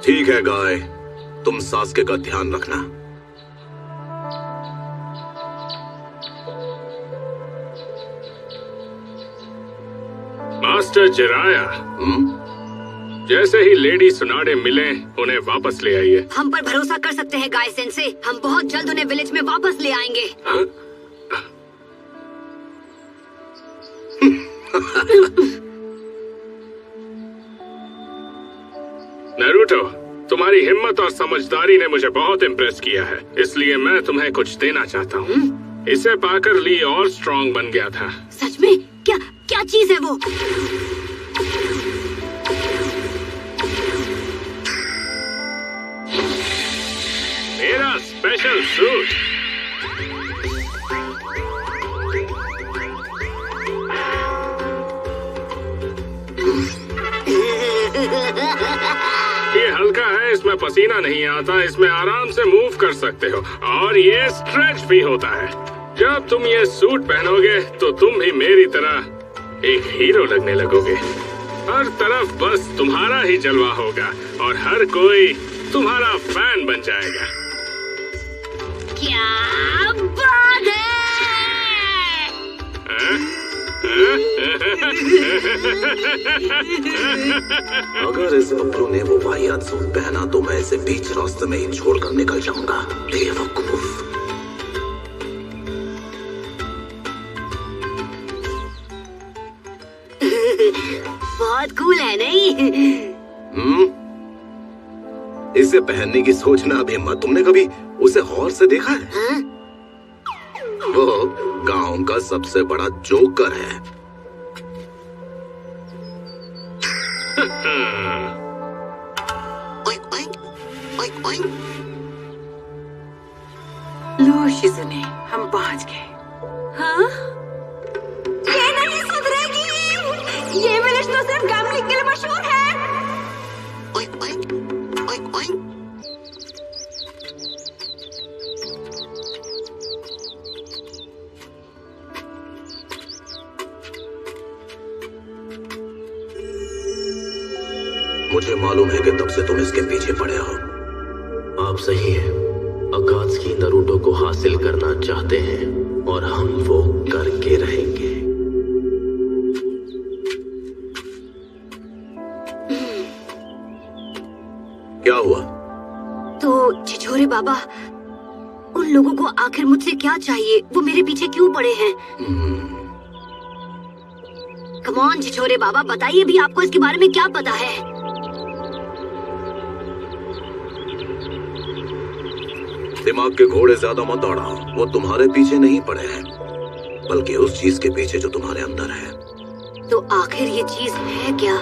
ठीक है गाय, तुम सास्के का ध्यान रखना। मास्टर जिराया, जैसे ही लेडी सुनाडे मिले उन्हें वापस ले आइए। हम पर भरोसा कर सकते हैं गाय सेंसे, हम बहुत जल्द उन्हें विलेज में वापस ले आएंगे। नारुतो, तुम्हारी हिम्मत और समझदारी ने मुझे बहुत इम्प्रेस किया है, इसलिए मैं तुम्हें कुछ देना चाहता हूँ। इसे पाकर ली और स्ट्रॉन्ग बन गया था। सच में? क्या क्या चीज है वो? मेरा स्पेशल सूट। ये हल्का है, इसमें पसीना नहीं आता, इसमें आराम से मूव कर सकते हो और ये स्ट्रेच भी होता है। जब तुम ये सूट पहनोगे तो तुम भी मेरी तरह एक हीरो लगने लगोगे। हर तरफ बस तुम्हारा ही जलवा होगा और हर कोई तुम्हारा फैन बन जाएगा। क्या बात है? अगर इस बब्लू ने वो वाहियात सूट पहना तो मैं इसे बीच रास्ते में ही छोड़कर निकल जाऊंगा। बेवकूफ। बहुत कूल है नहीं? इसे पहनने की सोचना भी मत। तुमने कभी उसे गौर से देखा है? हाँ? वो गांव का सबसे बड़ा जोकर है। लो शिजुने, हम पहुंच गए। हाँ? ये नहीं सुधरेगी। ये विलेज तो सिर्फ गैम्बलिंग के लिए मशहूर है। मुझे मालूम है कि तब से तुम इसके पीछे पड़े हो। आप सही हैं। अकात्सुकी नारुतो को हासिल करना चाहते हैं और हम वो करके रहेंगे। क्या हुआ? तो छिछोरे बाबा, उन लोगों को आखिर मुझसे क्या चाहिए? वो मेरे पीछे क्यों पड़े हैं? कम ऑन छिछोरे बाबा, बताइए भी, आपको इसके बारे में क्या पता है? दिमाग के घोड़े ज्यादा मत दौड़ाओ। वो तुम्हारे पीछे नहीं पड़े हैं, बल्कि उस चीज के पीछे जो तुम्हारे अंदर है। तो आखिर ये चीज है क्या?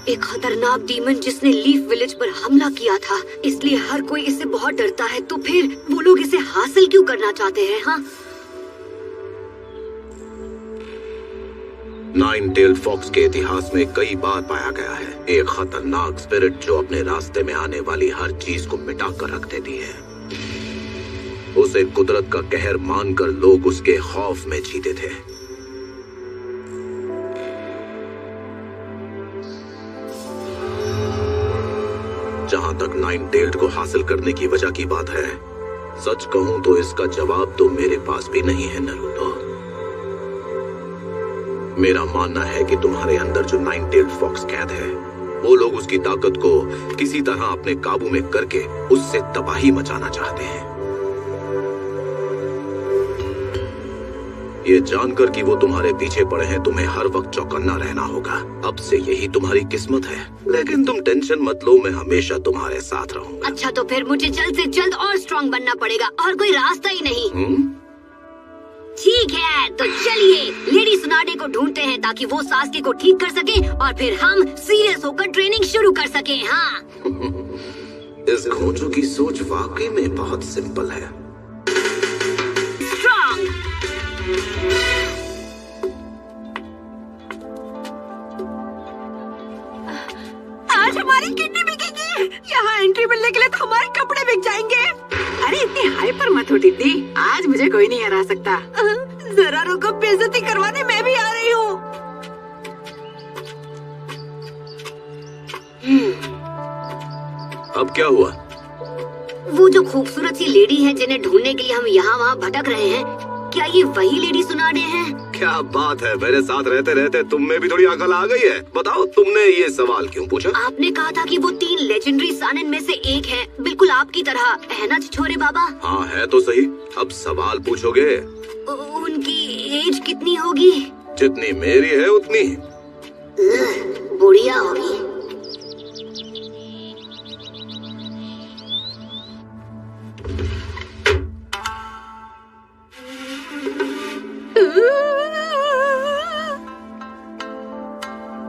एक खतरनाक डीमन जिसने लीफ विलेज पर हमला किया था, इसलिए हर कोई इससे बहुत डरता है। तो फिर वो लोग इसे हासिल क्यों करना चाहते हैं? हाँ, नाइन टेल्ड फॉक्स के इतिहास में कई बार पाया गया है एक खतरनाक स्पिरिट जो अपने रास्ते में आने वाली हर चीज को मिटा कर रख देती है। उसे कुदरत का कहर मानकर लोग उसके खौफ में जीते थे। जहां तक नाइन टेल्ड को हासिल करने की वजह की बात है, सच कहूं तो इसका जवाब तो मेरे पास भी नहीं है नारुतो। मेरा मानना है कि तुम्हारे अंदर जो नाइन टेल्ड फॉक्स कैद है, वो लोग उसकी ताकत को किसी तरह अपने काबू में करके उससे तबाही मचाना चाहते हैं। ये जानकर कि वो तुम्हारे पीछे पड़े हैं, तुम्हें हर वक्त चौकन्ना रहना होगा। अब से यही तुम्हारी किस्मत है। लेकिन तुम टेंशन मत लो, मैं हमेशा तुम्हारे साथ रहूंगा। अच्छा, तो फिर मुझे जल्द से जल्द और स्ट्रॉन्ग बनना पड़ेगा, और कोई रास्ता ही नहीं। ठीक है, तो चलिए लेडी सुनाडे को ढूंढते हैं ताकि वो सास्के को ठीक कर सके और फिर हम सीरियस होकर ट्रेनिंग शुरू कर सके। हाँ। इस खोजू की सोच वाकई में बहुत सिंपल है। स्ट्रॉन्ग। आज हमारी किडनी बिकेगी। यहाँ एंट्री मिलने के लिए तो हमारे कपड़े बिक जाएंगे। अरे इतनी हाइपर मत हो टिड्डी, आज मुझे कोई नहीं हरा सकता। जरा रुको, बेइज्जती करवाने मैं भी आ रही हूँ। अब क्या हुआ? वो जो खूबसूरत सी लेडी है जिन्हें ढूंढने के लिए हम यहाँ वहाँ भटक रहे हैं, क्या ये वही लेडी सुनाडे हैं? क्या बात है, मेरे साथ रहते रहते तुम में भी थोड़ी अकल आ गई है। बताओ तुमने ये सवाल क्यों पूछा? आपने कहा था कि वो 3 लेजेंडरी सानिन में से एक है, बिल्कुल आपकी तरह, है ना छिछोरे बाबा? हाँ है तो सही। अब सवाल पूछोगे? उनकी एज कितनी होगी? जितनी मेरी है उतनी। बुढ़िया होगी।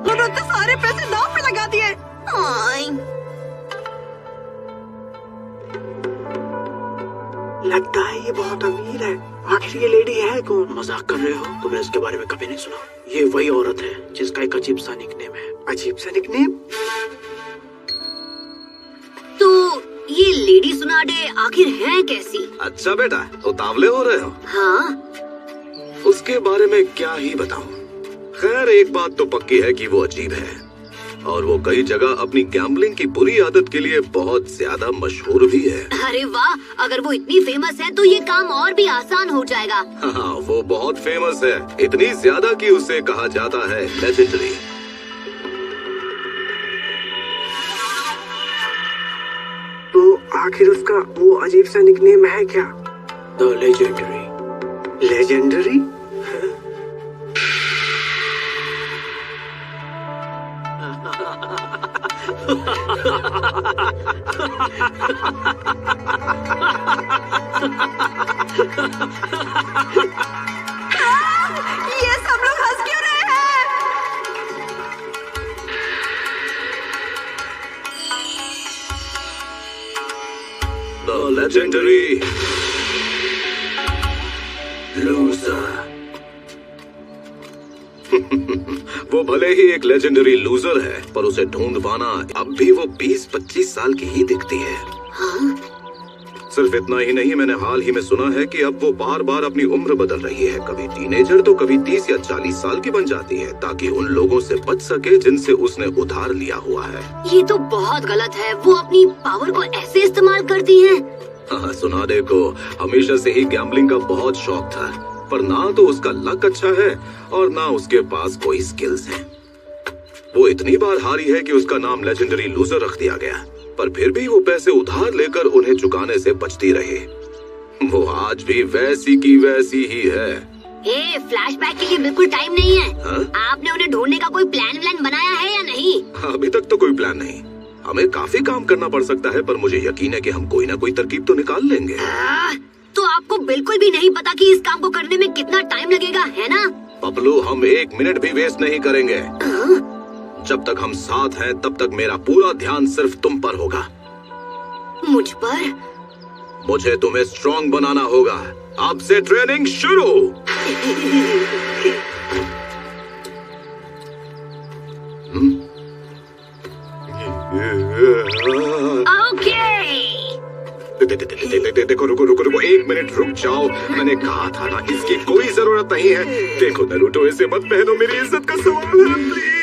उन्होंने तो सारे पैसे दांव पे लगा दिए। लगता है ये बहुत अमीर है। आखिर ये लेडी है कौन? मजाक कर रहे हो? तुमने इसके बारे में कभी नहीं सुना? ये वही औरत है जिसका एक अजीब सा निकनेम है। अजीब सा निकनेम? तो ये लेडी सुनाडे आखिर है कैसी? अच्छा बेटा, उतावले हो रहे हो? हाँ, उसके बारे में क्या ही बताऊं। खैर एक बात तो पक्की है कि वो अजीब है और वो कई जगह अपनी गैम्बलिंग की बुरी आदत के लिए बहुत ज्यादा मशहूर भी है। अरे वाह, अगर वो इतनी फेमस है तो ये काम और भी आसान हो जाएगा। हाँ, वो बहुत फेमस है, इतनी ज्यादा कि उसे कहा जाता है लेजेंडरी। तो आखिर उसका वो अजीब सा निकनेम है क्या? The legendary. लेजेंडरी? ये सब लोग हंस क्यों रहे हैं? The legendary loser. वो भले ही एक लेजेंडरी लूजर है, पर उसे ढूंढ पाना अब भी वो 20-25 साल की ही दिखती है। हाँ? सिर्फ इतना ही नहीं, मैंने हाल ही में सुना है कि अब वो बार बार अपनी उम्र बदल रही है। कभी टीनेजर तो कभी 30 या 40 साल की बन जाती है, ताकि उन लोगों से बच सके जिनसे उसने उधार लिया हुआ है। ये तो बहुत गलत है। वो अपनी पावर को ऐसे इस्तेमाल करती है। हाँ, सुनाडे को हमेशा से ही गैम्बलिंग का बहुत शौक था, पर ना तो उसका लक अच्छा है और ना उसके पास कोई स्किल्स हैं। वो इतनी बार हारी है कि उसका नाम लेजेंडरी लूजर रख दिया गया, पर फिर भी वो पैसे उधार लेकर उन्हें चुकाने से बचती रही। वो आज भी वैसी की वैसी ही है। फ्लैशबैक के लिए बिल्कुल टाइम नहीं है। हाँ? आपने उन्हें ढूंढने का कोई प्लान बनाया है या नहीं? अभी तक तो कोई प्लान नहीं। हमें काफी काम करना पड़ सकता है, पर मुझे यकीन है कि हम कोई ना कोई तरकीब तो निकाल लेंगे। तो आपको बिल्कुल भी नहीं पता कि इस काम को करने में कितना टाइम लगेगा, है ना? बबलू, हम 1 मिनट भी वेस्ट नहीं करेंगे। जब तक हम साथ हैं तब तक मेरा पूरा ध्यान सिर्फ तुम पर होगा। मुझ पर? मुझे तुम्हें स्ट्रॉन्ग बनाना होगा। अब से ट्रेनिंग शुरू। ओके। देखो, रुको 1 मिनट रुक जाओ। मैंने कहा था ना, इसकी कोई जरूरत नहीं है। देखो नरूटो, इसे मत पहनो, मेरी इज्जत का सवाल है, प्लीज।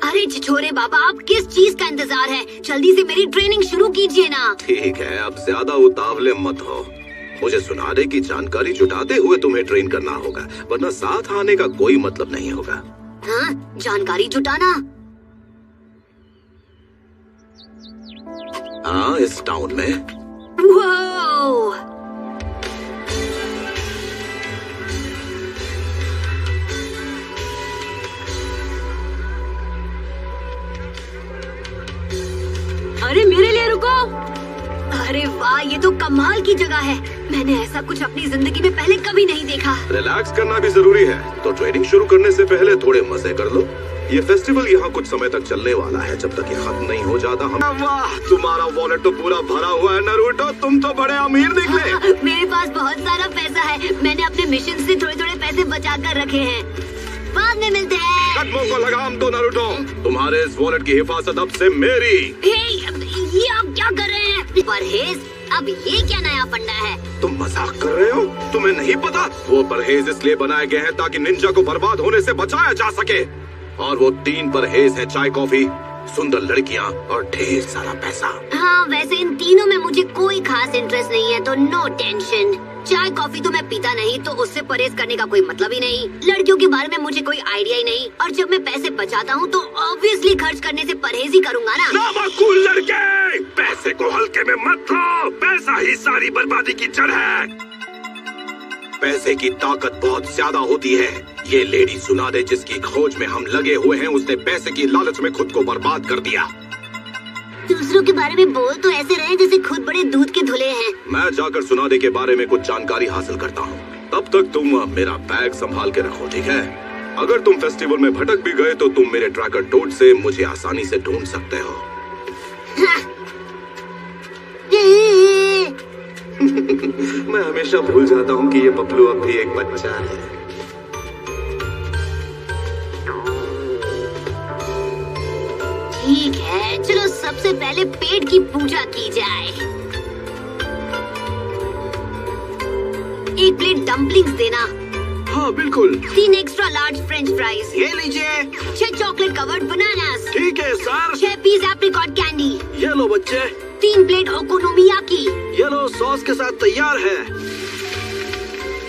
अरे छिछोरे बाबा, आप किस चीज का इंतजार है? जल्दी से मेरी ट्रेनिंग शुरू कीजिए ना। ठीक है, अब ज्यादा उतावले मत हो। मुझे सुनाडे की जानकारी जुटाते हुए तुम्हें ट्रेन करना होगा, वरना साथ आने का कोई मतलब नहीं होगा। हाँ, जानकारी जुटाना? हाँ, इस टाउन में। वो अरे मेरे लिए रुको। अरे वाह, ये तो कमाल की जगह है। मैंने ऐसा कुछ अपनी जिंदगी में पहले कभी नहीं देखा। रिलैक्स करना भी जरूरी है, तो ट्रेनिंग शुरू करने से पहले थोड़े मजे कर लो। ये फेस्टिवल यहाँ कुछ समय तक चलने वाला है, जब तक ये खत्म नहीं हो जाता हम। वाह, तुम्हारा वॉलेट तो पूरा भरा हुआ है नरूटो, तुम तो बड़े अमीर निकले। मेरे पास बहुत सारा पैसा है। मैंने अपने मिशन से थोड़े थोड़े पैसे बचा कर रखे हैं। बाद में मिलते हैं। कदमों को लगाम दो नारुतो। तुम्हारे इस वॉलेट की हिफाजत अब से मेरी। ये आप क्या कर रहे हैं? परहेज, अब ये क्या नया फंडा है? तुम मजाक कर रहे हो? तुम्हें नहीं पता वो परहेज इसलिए बनाए गए हैं ताकि निंजा को बर्बाद होने से बचाया जा सके। और वो 3 परहेज हैं, चाय कॉफी, सुंदर लड़कियाँ और ढेर सारा पैसा। हाँ, वैसे इन तीनों में मुझे कोई खास इंटरेस्ट नहीं है, तो नो टेंशन। चाय कॉफी तो मैं पीता नहीं, तो उससे परहेज करने का कोई मतलब ही नहीं। लड़कियों के बारे में मुझे कोई आइडिया ही नहीं, और जब मैं पैसे बचाता हूँ तो ऑब्वियसली खर्च करने से परहेज ही करूँगा ना। नामाकूल लड़के, पैसे को हल्के में मत लो। पैसा ही सारी बर्बादी की जड़ है। पैसे की ताकत बहुत ज्यादा होती है। ये लेडी सुनादे जिसकी खोज में हम लगे हुए हैं, उसने पैसे की लालच में खुद को बर्बाद कर दिया। दूसरों के बारे में बोल तो ऐसे रहे जैसे खुद बड़े दूध के धुले हैं। मैं जाकर सुनादे के बारे में कुछ जानकारी हासिल करता हूँ। तब तक तुम मेरा बैग संभाल के रखो, ठीक है? अगर तुम फेस्टिवल में भटक भी गए तो तुम मेरे ट्रैकर टोड से मुझे आसानी से ढूंढ सकते हो। मैं हमेशा भूल जाता हूँ कि ये पपलू अब भी एक बच्चा है। ठीक है, चलो सबसे पहले पेट की पूजा की जाए। एक प्लेट डम्पलिंग्स देना। हाँ बिल्कुल। 3 एक्स्ट्रा लार्ज फ्रेंच फ्राइज। ये लीजिए। 6 चॉकलेट कवर्ड बनानास। ठीक है सर। 6 piece apricot candy. ये लो बच्चे। 3 प्लेट ओकोनोमियाकी। ये लो सॉस के साथ तैयार है।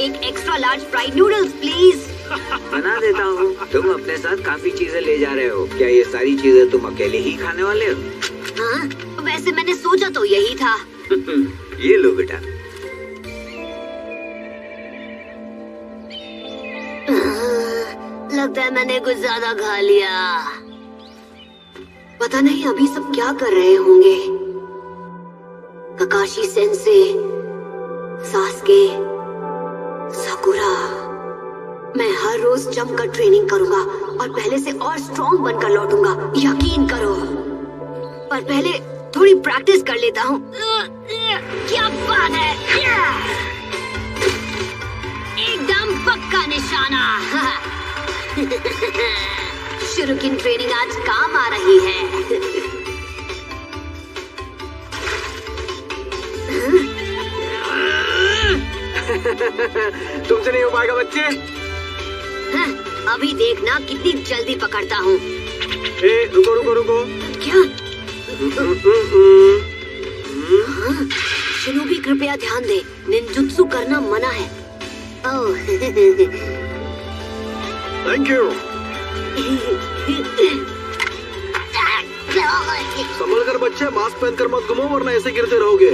एक extra large fried noodles please. बना देता हूँ। तुम अपने साथ काफी चीजें ले जा रहे हो, क्या ये सारी चीजें तुम अकेले ही खाने वाले हो? हाँ, वैसे मैंने सोचा तो यही था। ये लो बेटा। लगता है मैंने कुछ ज्यादा खा लिया। पता नहीं अभी सब क्या कर रहे होंगे। ककाशी सेंसे, सास्के, साकुरा। मैं हर रोज जमकर ट्रेनिंग करूंगा और पहले से और स्ट्रॉन्ग बनकर लौटूंगा, यकीन करो। पर पहले थोड़ी प्रैक्टिस कर लेता हूँ। क्या बात है, एकदम पक्का निशाना। शुरुकिन ट्रेनिंग आज काम आ रही है। तुमसे नहीं हो पाएगा बच्चे। अभी देखना कितनी जल्दी पकड़ता हूँ। रुको रुको रुको। क्या? शिनोबी कृपया ध्यान दे, निंजुत्सु करना मना है। ओह। Thank you. संभल कर बच्चे, मास्क पहनकर मत घूमो वरना ऐसे गिरते रहोगे।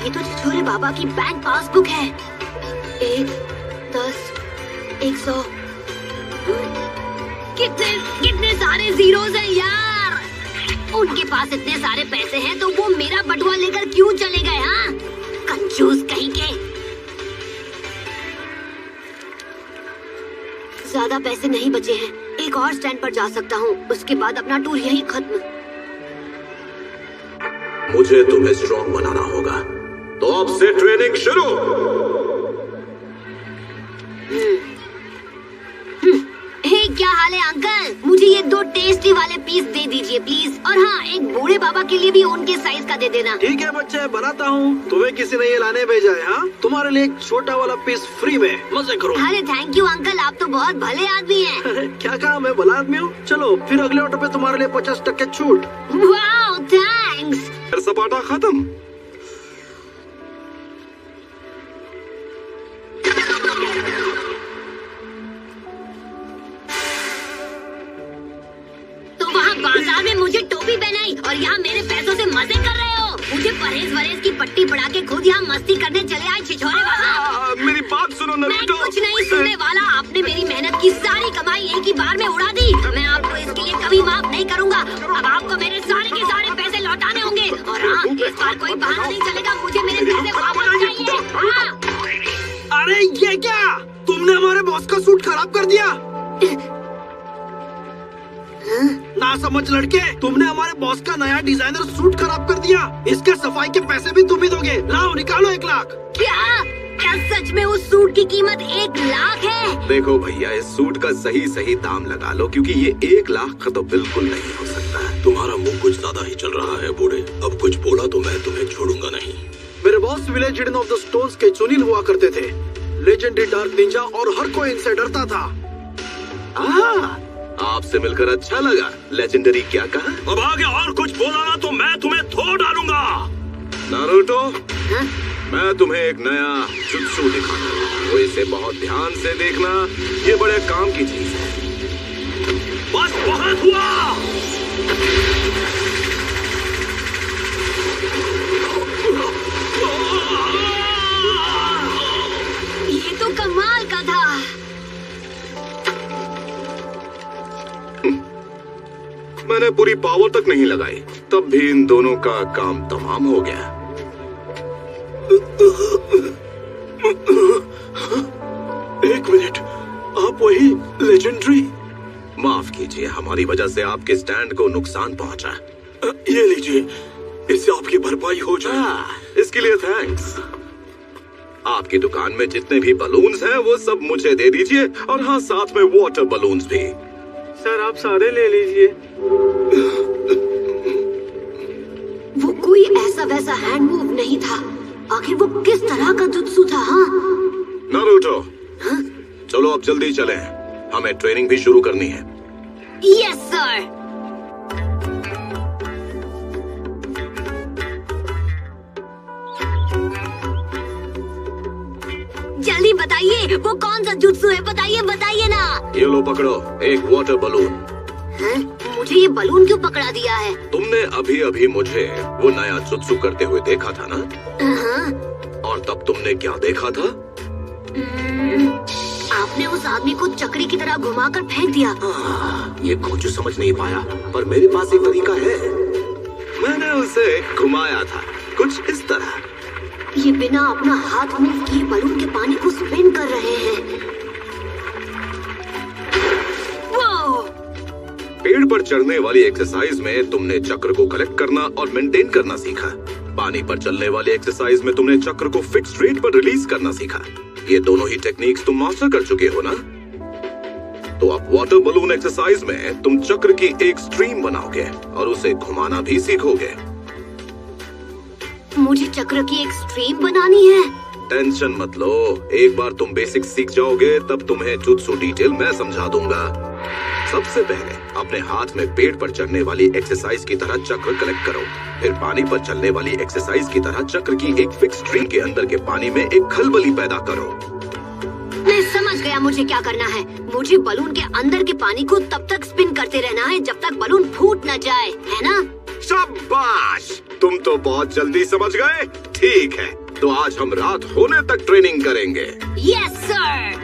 ये तो छिछोरे बाबा की बैंक पासबुक है। 1, 10, 100। कितने सारे जीरोस हैं यार। उनके पास इतने सारे पैसे हैं तो वो मेरा बटुआ लेकर क्यों चले गए? हाँ, कंजूस कहीं के। ज्यादा पैसे नहीं बचे हैं। एक और स्टैंड पर जा सकता हूँ, उसके बाद अपना टूर यहीं खत्म। मुझे तुम्हें स्ट्रॉन्ग बनाना होगा, तो अब से ट्रेनिंग शुरू। हे, क्या हाल है अंकल? मुझे ये 2 टेस्टी वाले पीस दे दीजिए प्लीज। और हाँ, एक बूढ़े बाबा के लिए भी उनके साइज का दे देना। ठीक है बच्चे, बनाता हूँ। तुम्हें किसी ने ये लाने भेजा है? हाँ, तुम्हारे लिए एक छोटा वाला पीस फ्री में। मजे करो। अरे थैंक यू अंकल, आप तो बहुत भले आदमी हैं। क्या कहा, मैं भला आदमी हूँ? चलो फिर अगले ऑर्डर पे तुम्हारे लिए 50% छूट। Wow, thanks. सपाटा खत्म। तो वहाँ बाजार में मुझे टोपी पहनाई और यहाँ मेरे पैसों से मजे कर रहे हो। मुझे परहेज वरहेज की पट्टी पड़ा के खुद यहाँ मस्ती करने चले आए छिछोरे बाबा। मेरी बात सुनो मैं कुछ नहीं सुनने वाला। आपने मेरी मेहनत की सारी कमाई एक ही बार में उड़ा दी। मैं आपको इसके लिए कभी माफ नहीं करूँगा। अब आपको मेरे सारे के सारे पैसे लौटाने होंगे। और हाँ, इस बार कोई बहाना नहीं चलेगा। मुझे मेरे पैसे वापस चाहिए। हाँ। अरे ये क्या, तुमने हमारे बॉस का सूट खराब कर दिया। ना समझ लड़के, तुमने हमारे बॉस का नया डिजाइनर सूट खराब कर दिया। इसके सफाई के पैसे भी तुम ही दोगे। लाओ निकालो 1 लाख। क्या सच में उस सूट की कीमत 1 लाख है? देखो भैया, इस सूट का सही दाम लगा लो, क्योंकि ये 1 लाख का तो बिल्कुल नहीं हो सकता। तुम्हारा मुंह कुछ ज्यादा ही चल रहा है बूढ़े। अब कुछ बोला तो मैं तुम्हें छोड़ूंगा नहीं। मेरे boss village hidden of the stones के चुनिल हुआ करते थे, लेजेंडरी डार्क निंजा, और हर कोई इनसे डरता था। आपसे मिलकर अच्छा लगा। लेजेंडरी क्या कहा? अब आगे और कुछ बोला ना तो मैं तुम्हें धो डालूंगा। नारुतो, मैं तुम्हें एक नया जुत्सु दिखाता हूँ, तो इसे बहुत ध्यान से देखना। ये बड़े काम की चीज है। बस बहुत हुआ। ये तो कमाल का था। मैंने पूरी पावर तक नहीं लगाई, तब भी इन दोनों का काम तमाम हो गया। एक मिनट, आप वही लेजेंडरी? माफ कीजिए, हमारी वजह से आपके स्टैंड को नुकसान पहुंचा। ये लीजिए, इससे आपकी भरपाई हो जाए। इसके लिए थैंक्स। आपकी दुकान में जितने भी बलून्स हैं वो सब मुझे दे दीजिए, और हाँ, साथ में वाटर बलून्स भी। सर आप सारे ले लीजिए। वो कोई ऐसा वैसा हैंड मूव नहीं था। आखिर वो किस तरह का जुत्सु था? हाँ? नारुतो, चलो अब जल्दी चलें, हमें ट्रेनिंग भी शुरू करनी है। Yes sir. जल्दी बताइए, वो कौन सा जुत्सु है? बताइए ना। ये लो पकड़ो, एक वाटर बलून। मुझे ये बलून क्यों पकड़ा दिया है? तुमने अभी मुझे वो नया जुत्सु करते हुए देखा था ना? और तब तुमने क्या देखा था? आपने उस आदमी को चक्री की तरह घुमाकर फेंक दिया। ये कुछ समझ नहीं पाया, पर मेरे पास एक तरीका है। मैंने उसे घुमाया था कुछ इस तरह। ये बिना अपना हाथ मूव किए बलून के पानी को स्पिन कर रहे हैं। पेड़ पर चढ़ने वाली एक्सरसाइज में तुमने चक्र को कलेक्ट करना और मेंटेन करना सीखा। पानी पर चलने वाली एक्सरसाइज में तुमने चक्र को फिक्स रेट पर रिलीज करना सीखा। ये दोनों ही टेक्निक्स तुम मास्टर कर चुके हो ना? तो अब वाटर बलून एक्सरसाइज में तुम चक्र की एक स्ट्रीम बनाओगे और उसे घुमाना भी सीखोगे। मुझे चक्र की एक स्ट्रीम बनानी है? टेंशन मत लो, एक बार तुम बेसिक सीख जाओगे तब तुम्हें जुत्सु डिटेल मैं समझा दूंगा। सबसे पहले अपने हाथ में पेड़ पर चढ़ने वाली एक्सरसाइज की तरह चक्र कलेक्ट करो, फिर पानी पर चलने वाली एक्सरसाइज की तरह चक्र की एक फिक्स स्ट्रीम के अंदर के पानी में एक खलबली पैदा करो। मैं समझ गया मुझे क्या करना है। मुझे बलून के अंदर के पानी को तब तक स्पिन करते रहना है जब तक बलून फूट न जाए, है ना? शाबाश, तुम तो बहुत जल्दी समझ गए। ठीक है, तो आज हम रात होने तक ट्रेनिंग करेंगे। Yes sir.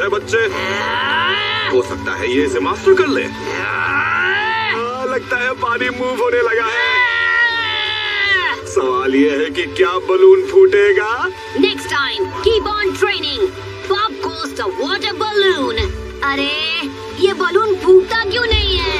बच्चे, हो सकता है ये इसे मास्टर कर ले। लगता है पानी मूव होने लगा है। सवाल ये है कि क्या बलून फूटेगा? Next time keep on training. Pop goes the water balloon. अरे ये बलून फूटता क्यों नहीं है?